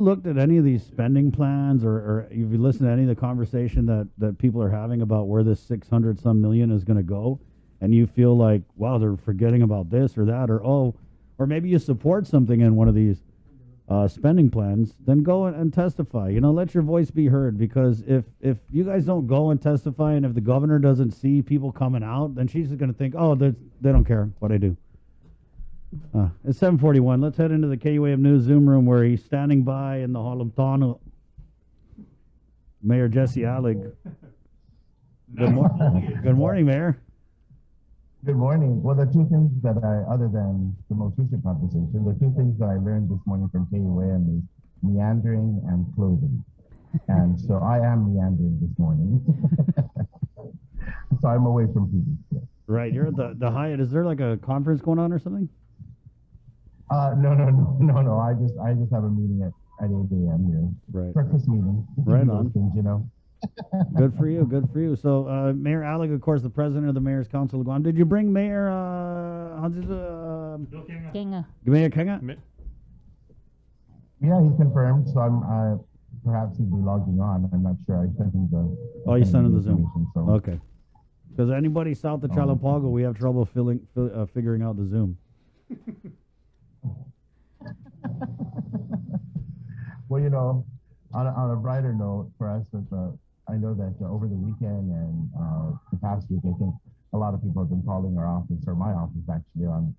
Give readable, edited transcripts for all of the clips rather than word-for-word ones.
looked at any of these spending plans, or have you listened to any of the conversation that people are having about where this 600 some million is going to go, and you feel like, wow, they're forgetting about this or that, or oh, or maybe you support something in one of these spending plans, then go and testify. Let your voice be heard, because if you guys don't go and testify, and if the governor doesn't see people coming out, then she's just going to think, oh, they don't care what I do. It's 7:41. Let's head into the KUAM News Zoom room, where he's standing by in the Hall of Tano, Mayor Jesse Alig. Good morning, Mayor. Good morning. Well, the two things that other than the most recent conversation, the two things that I learned this morning from KUAM is meandering and clothing. And so I am meandering this morning. So I'm away from people. Right. You're at the Hyatt. Is there like a conference going on or something? No. I just have a meeting at 8 a.m. here. Right. Breakfast meeting. Right on. Things. Good for you. Good for you. So, Mayor Alig, of course, the president of the Mayor's Council of Guam. Did you bring Mayor Quenga. Mayor Quenga? Yeah, he confirmed. So I'm perhaps he'd be logging on. I'm not sure. I sent him the. Oh, you sent him the Zoom. So. Okay. Because anybody south of Chalapago, we have trouble figuring out the Zoom. Well, on a brighter note for us, I know that over the weekend and the past week, I think a lot of people have been calling our office, or my office actually, on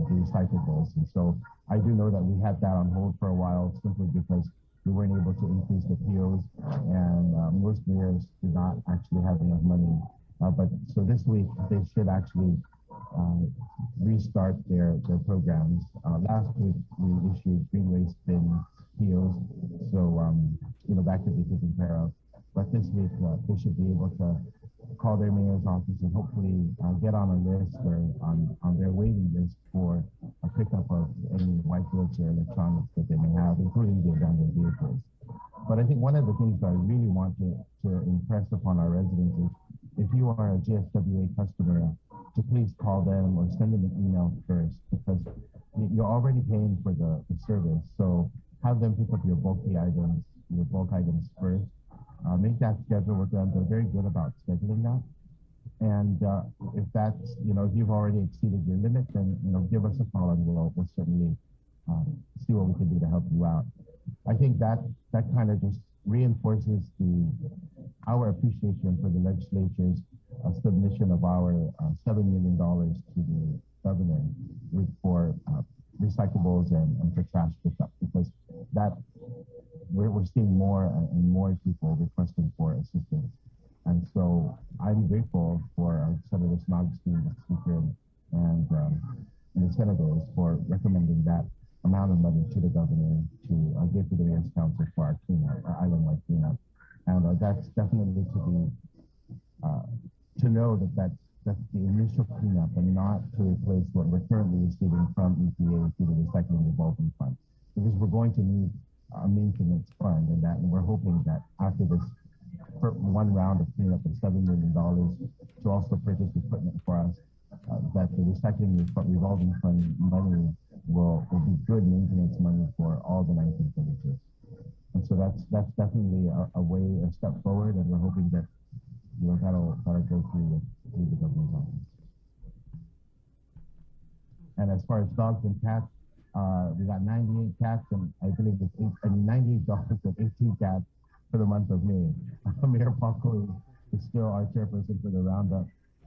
the recyclables. And so I do know that we had that on hold for a while, simply because we weren't able to increase the POs, and most mayors did not actually have enough money. But so this week, they should actually restart their programs. Last week, we issued green waste bin POs, so that could be taken care of. But this week, they should be able to call their mayor's office and hopefully get on a list, or on their waiting list for a pickup of any white goods or electronics that they may have, including the abandoned vehicles. But I think one of the things that I really want to impress upon our residents is, if you are a GSWA customer, to please call them or send them an email first, because you're already paying for the service. So have them pick up your bulk items first. Make that schedule with them. They're very good about scheduling that. And if that's, if you've already exceeded your limit, then, give us a call, and we'll certainly see what we can do to help you out. I think that kind of just reinforces our appreciation for the legislature's submission of our $7 million to the governor for recyclables and for trash pickup, because that we're seeing more and more people requesting for assistance. And so I'm grateful for Senator Snogstein, the Speaker, and the senators for recommending that amount of money to the governor to give to the Mayor's Council for our cleanup, our island-wide cleanup. And that's definitely to know that that's the initial cleanup, and not to replace what we're currently receiving from EPA through the Recycling Revolving Fund. Because we're going to need a maintenance fund, and we're hoping that after this one round of cleanup of $7 million to also purchase equipment for us, that the Recycling Revolving Fund money will be good maintenance money for all the 19 villages. And so that's definitely a step forward, and we're hoping that that'll go through the governor's office. And as far as dogs and cats, we got 98 cats, and I believe it's 98 dogs and 18 cats for the month of May. Mayor Paco is still our chairperson for the roundup,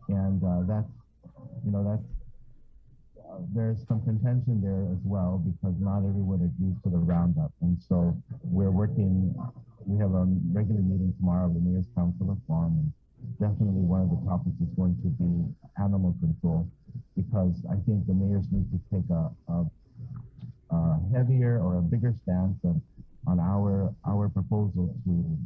and there's some contention there as well, because not everyone agrees to the roundup. And so we're working. We have a regular meeting tomorrow of the Mayor's Council of Guam, and definitely one of the topics is going to be animal control, because I think the mayors need to take a heavier or a bigger stance on our proposal to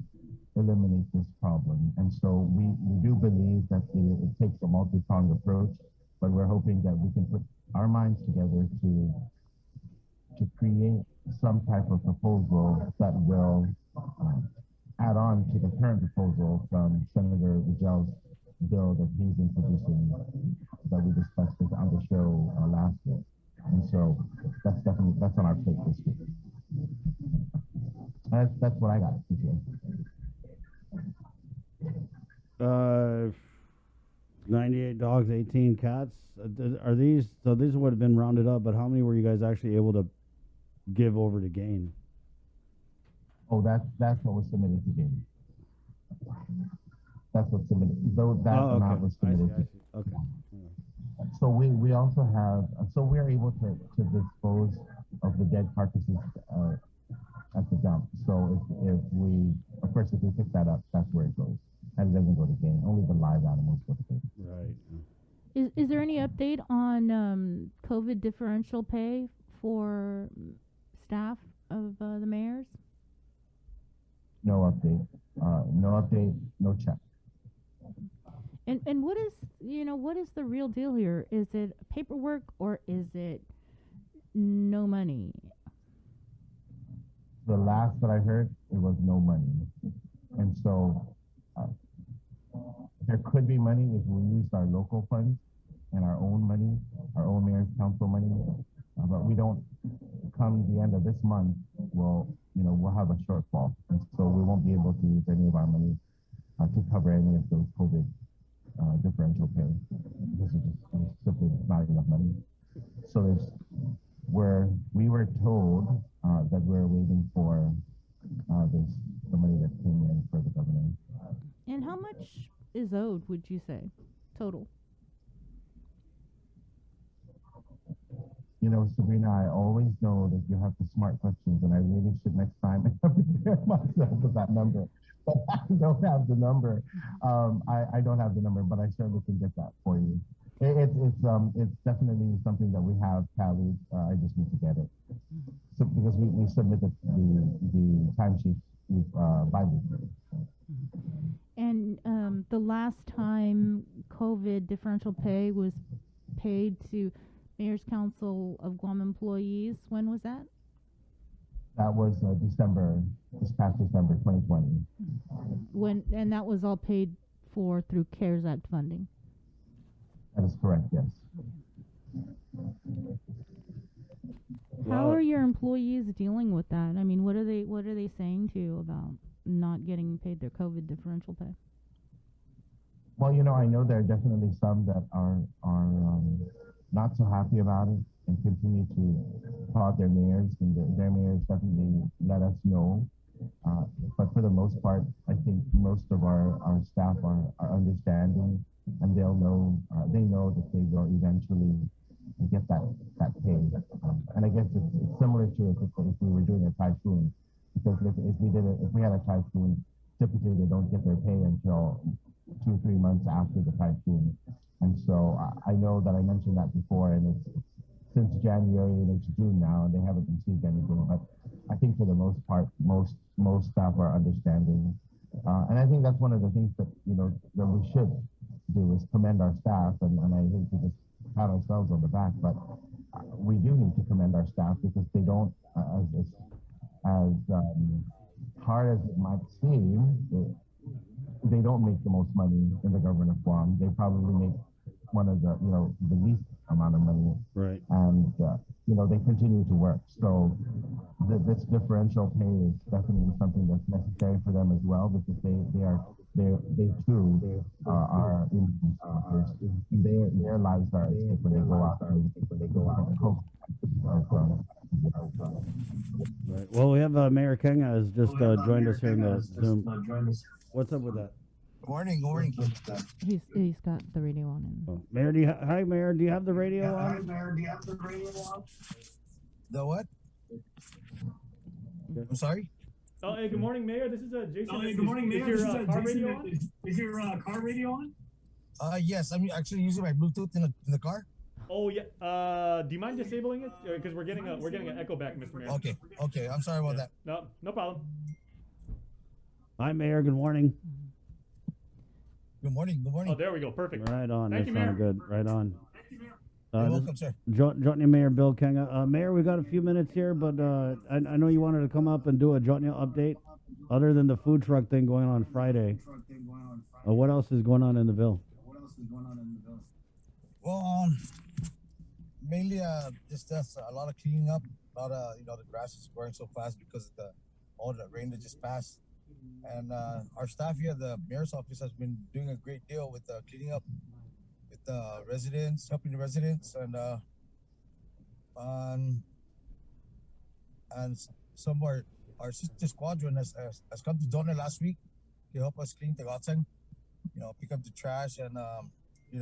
eliminate this problem. And so we do believe that it takes a multi-pronged approach, but we're hoping that we can put our minds together to create some type of proposal that will add on to the current proposal from Senator Rigel's bill that he's introducing, that we discussed on the show last week. And so that's on our plate this week. That's what I got. Uh, 98 dogs, 18 cats. Are these, so these would have been rounded up, but how many were you guys actually able to give over to gain? Oh, that's what was submitted to Gabe. That's what's submitted. Though that amount was submitted. I see. Okay. So we also have, so we're able to dispose of the dead carcasses at the dump. So if we, of course, if we pick that up, that's where it goes. And it doesn't go to gain. Only the live animals go to gain. Right. Is there any update on COVID differential pay for staff of the mayors? No update. No update. No check. And what is what is the real deal here? Is it paperwork or is it no money? The last that I heard, it was no money, and so there could be money if we used our local funds and our own money, our own mayor's council money, but we don't. Come the end of this month, we'll have a shortfall, and so we won't be able to use any of our money to cover any of those COVID differential pay because it's simply not enough money. So we were told that we're waiting for the money that came in for the governor. And how much is owed, would you say, total? Sabrina, I always know that you have the smart questions, and I really should next time prepare myself with that number. But I don't have the number. I don't have the number, but I certainly can get that for you. It's definitely something that we have tallied. I just need to get it. So because we submitted the timesheet bi-weekly. And the last time COVID differential pay was paid to Mayor's Council of Guam employees, when was that? That was this past December 2020. And that was all paid for through CARES Act funding? That is correct, yes. How are your employees dealing with that? I mean, what are they saying to you about not getting paid their COVID differential pay? Well, I know there are definitely some that are not so happy about it and continue to call out their mayors, and their mayors definitely let us know. But for the most part, I think most of our staff are understanding, and they know that they will eventually get that pay. And I guess it's similar to if we were doing a typhoon, because if we had a typhoon, typically they don't get their pay until 2 or 3 months after the typhoon. And so I know that I mentioned that before, and it's since January and it's June now, and they haven't received anything. But I think for the most part, most staff are understanding, and I think that's one of the things that that we should do is commend our staff. And I hate to just pat ourselves on the back, but we do need to commend our staff because they don't, as hard as it might seem, they don't make the most money in the government of Guam. They probably make one of the least amount of money, right? And they continue to work. So this differential pay is definitely something that's necessary for them as well, because they too are in their lives are at stake when they go out Right. Well, we have Mayor Quenga has just joined us here in the Zoom. What's up with that? Good morning. He's got the radio on. Oh. Mayor, hi, Mayor. Do you have the radio on? Hi, Mayor. Do you have the radio on? The what? I'm sorry? Oh, hey, good morning, Mayor. This is Jason. Oh, hey, good morning, Mayor. Is your car radio on? Is your car radio on? Yes. I'm actually using my Bluetooth in the car. Oh yeah. Do you mind disabling it? Because we're getting an echo back, Mr. Mayor. Okay. I'm sorry about that. No problem. Hi, Mayor. Good morning. Good morning. Oh, there we go. Perfect. Right on. Thank you, Mayor. Good. Right on. You're welcome, sir. Jotnia Mayor Bill Quenga. Mayor, we got a few minutes here, but I know you wanted to come up and do a Jotnia update. Other than the food truck thing going on Friday, what else is going on in the Ville? Well, mainly just a lot of cleaning up. A lot of the grass is growing so fast because of all that rain that just passed. And our staff here at the mayor's office has been doing a great deal with cleaning up with the residents, helping the residents, um, and some of our sister squadron has come to Donor last week to help us clean the outside, pick up the trash and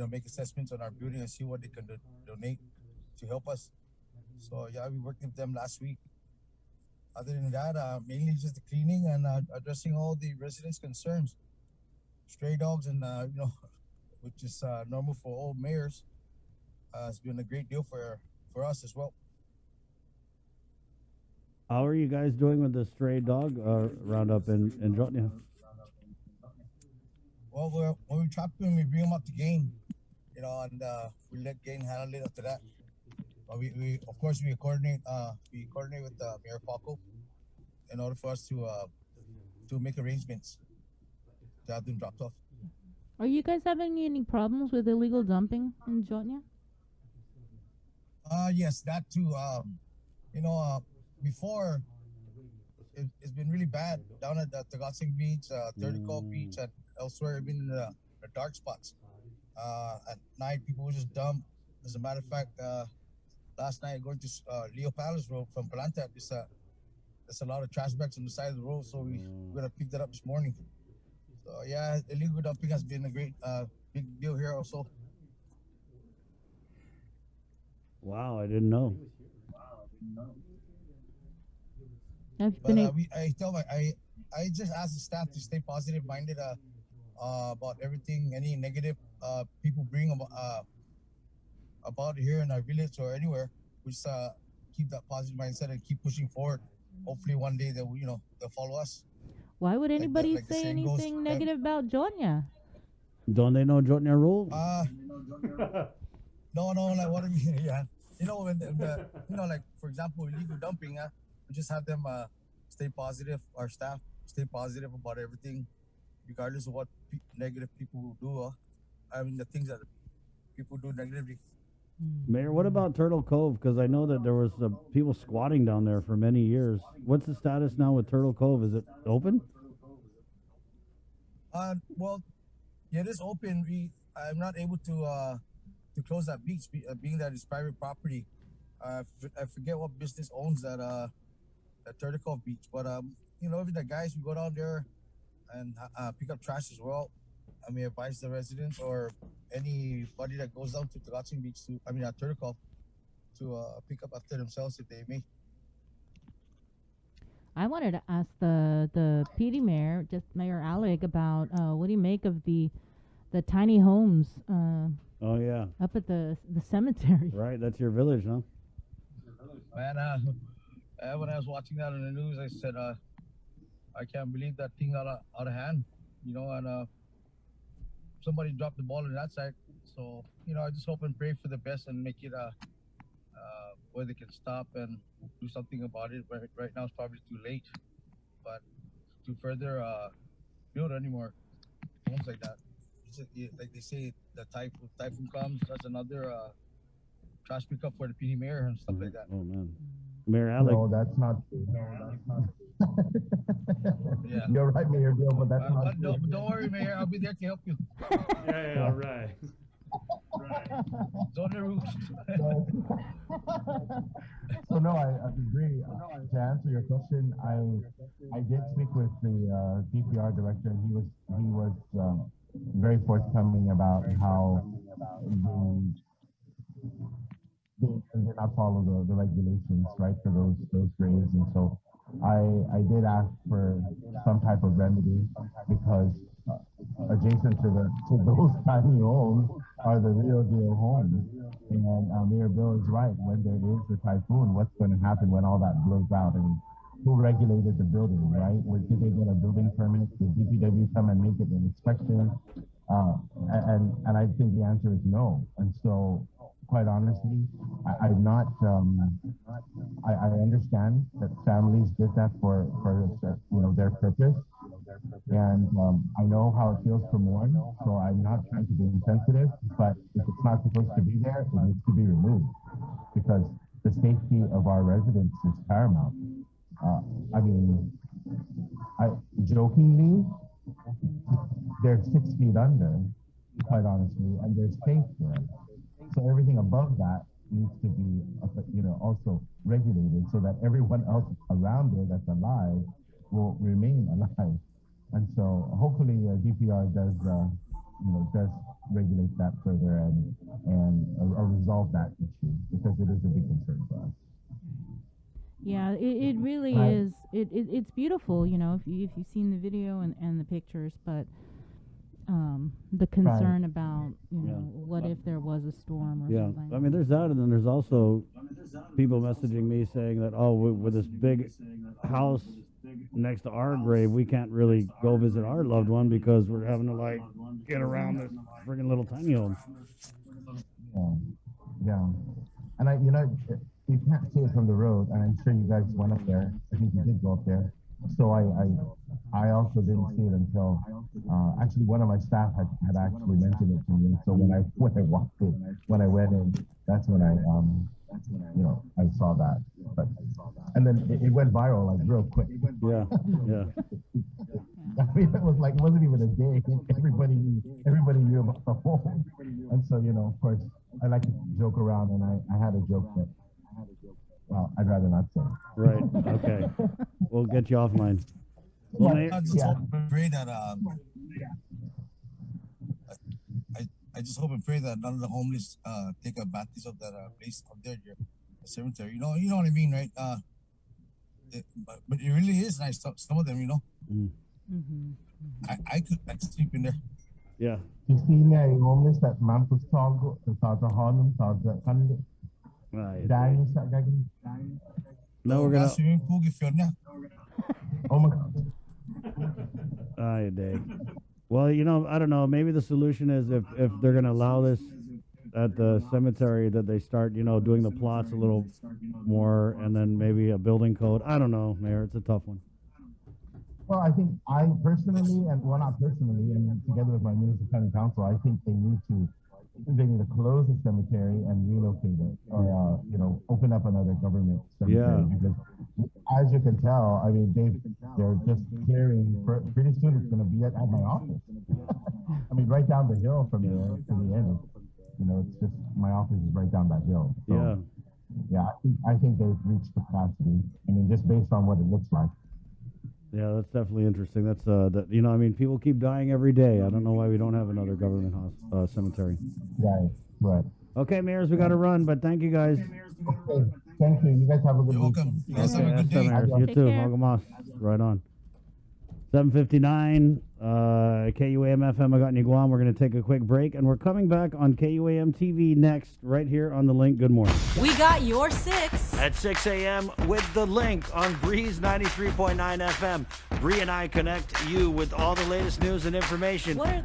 make assessments on our building and see what they can donate to help us. So yeah, we worked with them last week. Other than that, mainly just the cleaning and addressing all the residents' concerns, stray dogs, and which is normal for all mayors. It's been a great deal for us as well. How are you guys doing with the stray dog roundup in Jotnia? Well, when we trap them, we bring them up to game, and we let game handle it after that. But we of course we coordinate with Mayor Paco in order for us to make arrangements to have them dropped off. Are you guys having any problems with illegal dumping in Jotnia? Yes, that too. Before it's been really bad down at the Tagatsing Beach, Third Call Beach, and elsewhere, even in the dark spots. At night, people would just dump. As a matter of fact, last night going to Leo Palace Road from Palanta, there's a lot of trash bags on the side of the road, so we're gonna pick that up this morning. So yeah, illegal dumping has been a great big deal here also. Wow, I didn't know. But I just ask the staff to stay positive minded about everything, any negative people bring about here in our village or anywhere. We just keep that positive mindset and keep pushing forward. Hopefully one day they'll follow us. Why would anybody like the say saying goes, anything negative about Jotnia? Don't they know Jotnia rules? No, like what I mean, yeah. When like for example, illegal dumping, we just have them stay positive. Our staff stay positive about everything, regardless of what negative people do. I mean, the things that people do negatively. Mayor, what about Turtle Cove? Because I know that there was people squatting down there for many years. What's the status now with Turtle Cove? Is it open? Well, yeah, it is open. I'm not able to close that beach, being that it's private property. I forget what business owns that Turtle Cove beach, but even the guys who go down there and pick up trash as well. I may advise the residents or anybody that goes down to Tagatsing Beach Turtle Cove to pick up after themselves if they may. I wanted to ask the PD mayor, just Mayor Alig, about what do you make of the tiny homes Oh yeah, up at the cemetery? right. That's your village, huh? Man, when I was watching that on the news, I said, I can't believe that thing out of hand, and somebody dropped the ball on that side. So, I just hope and pray for the best and make it where they can stop and do something about it. But right now it's probably too late. But to further build any more homes like that, like they say, the typhoon comes, that's another trash pickup for the PD mayor and stuff like that. Oh man, Mayor Alig. No, that's not true. Yeah. You're right, Mayor Bill, but that's not true. Don't worry, Mayor. I'll be there to help you. Yeah, right. It's on the roof. So no, I agree. To answer your question, I did speak with the DPR director, and he was very forthcoming about how they did not follow the regulations, right, for those graves, and so I did ask for some type of remedy because adjacent to those tiny homes are the real deal homes. And Mayor Bill is right. When there is a typhoon, what's going to happen when all that blows out? I mean, who regulated the building, right? Did they get a building permit? Did DPW come and make it an inspection? And I think the answer is no. And so, quite honestly, I'm not. I understand that families did that for their purpose, and I know how it feels to mourn. So I'm not trying to be insensitive, but if it's not supposed to be there, it needs to be removed because the safety of our residents is paramount. I mean, jokingly, they're 6 feet under, quite honestly, and there's space there. So everything above that needs to be, also regulated so that everyone else around there that's alive will remain alive. And so hopefully DPR does, does regulate that further and resolve that issue because it is a big concern for us. Yeah, it really Right. is. It's beautiful, you know, if you've seen the video and the pictures, but the concern about, Yeah. what if there was a storm or Yeah, something. I mean, there's that, and then there's also people messaging me saying that, oh, with this big house next to our grave, we can't really go visit our loved one because we're having to like get around this friggin' little tiny home. Yeah. And you can't see it from the road, and I'm sure you guys went up there. I think you did go up there. So I also didn't see it until actually one of my staff had actually mentioned it to me. So when I walked in, when I went in, that's when I saw that. But and then it went viral like real quick. Yeah, yeah. I mean, it wasn't even a day. Everybody knew about the home. And so, of course, I like to joke around, and I had a joke that, well, I'd rather not say. Right. Okay. We'll get you offline. Well, Yeah. I just hope and pray that I just hope and pray that none of the homeless take advantage of that place up there, the cemetery. You know what I mean, right? But it really is nice. Some of them, Mm-hmm. I could sleep in there. Yeah. You see na yung homeless that mampus tago sa honum sa kanila Right. dying sa gagawin. No, we're gonna. Swimming pool if you're not. Oh my God. Aye, day. Well, I don't know. Maybe the solution is if they're gonna allow this at the cemetery, that they start, doing the plots a little more, and then maybe a building code. I don't know, Mayor. It's a tough one. Well, I think I personally, not personally, and together with my municipal county council, I think they need to close the cemetery and relocate it, or open up another government cemetery. Yeah. Because as you can tell, I mean, they're just clearing. Pretty soon, it's going to be at my office. I mean, right down the hill from there to the end. It's just my office is right down that hill. So, Yeah. Yeah, I think they've reached capacity. I mean, just based on what it looks like. Yeah, that's definitely interesting. That's people keep dying every day. I don't know why we don't have another government cemetery. Right. Okay, Mayors, we got to run, but thank you guys. Okay, thank you. You guys have a good You're week. welcome. You guys have a Okay, good day. Mayors. You Take too. care. Magamas. Right on. 7:59, KUAM FM Agotni Guam. We're going to take a quick break, and we're coming back on KUAM TV next, right here on The Link. Good morning. We got your 6. At 6 a.m. with The Link on Breeze 93.9 FM. Bree and I connect you with all the latest news and information. What are